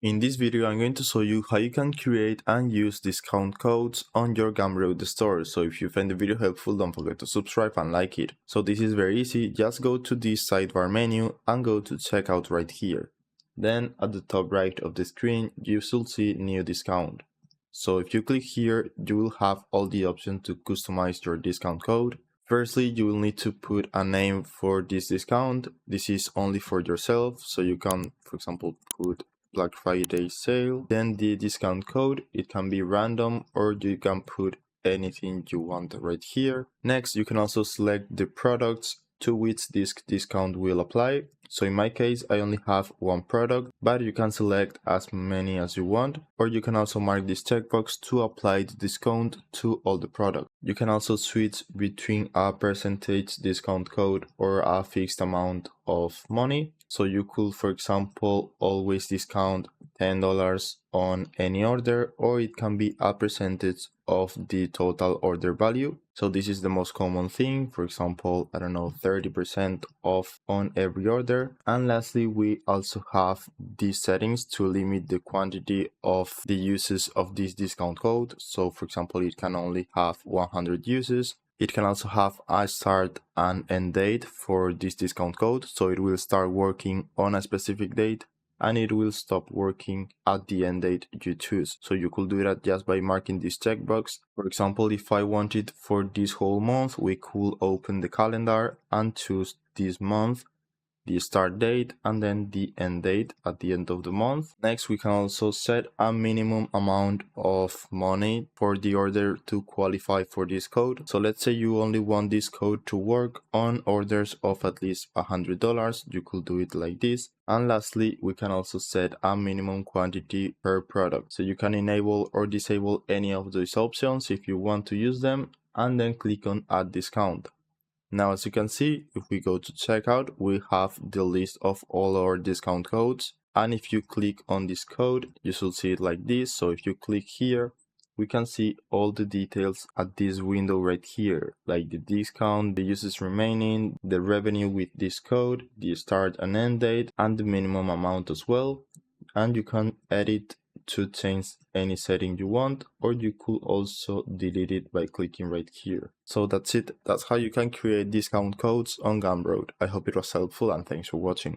In this video, I'm going to show you how you can create and use discount codes on your Gumroad store. So if you find the video helpful, don't forget to subscribe and like it. So this is very easy. Just go to this sidebar menu and go to checkout right here. Then at the top right of the screen, you should see new discount. So if you click here, you will have all the options to customize your discount code. Firstly, you will need to put a name for this discount. This is only for yourself, so you can, for example, put Black Friday sale. Then the discount code, it can be random or you can put anything you want right here. Next, you can also select the products to which this discount will apply. So in my case, I only have one product, but you can select as many as you want, or you can also mark this checkbox to apply the discount to all the products. You can also switch between a percentage discount code or a fixed amount of money. So you could, for example, always discount $10 on any order, or it can be a percentage of the total order value. So this is the most common thing. For example, I don't know, 30% off on every order. And lastly, we also have these settings to limit the quantity of the uses of this discount code. So for example, it can only have 100 uses. It can also have a start and end date for this discount code. So it will start working on a specific date and it will stop working at the end date you choose. So you could do that just by marking this checkbox. For example, if I wanted for this whole month, we could open the calendar and choose this month, the start date, and then the end date at the end of the month. Next, we can also set a minimum amount of money for the order to qualify for this code. So let's say you only want this code to work on orders of at least $100. You could do it like this. And lastly, we can also set a minimum quantity per product. So you can enable or disable any of these options if you want to use them, and then click on add discount. Now, as you can see, if we go to checkout, we have the list of all our discount codes. And if you click on this code, you should see it like this. So if you click here, we can see all the details at this window right here, like the discount, the uses remaining, the revenue with this code, the start and end date, and the minimum amount as well. And you can edit to change any setting you want, or you could also delete it by clicking right here. So that's it. That's how you can create discount codes on Gumroad. I hope it was helpful and thanks for watching.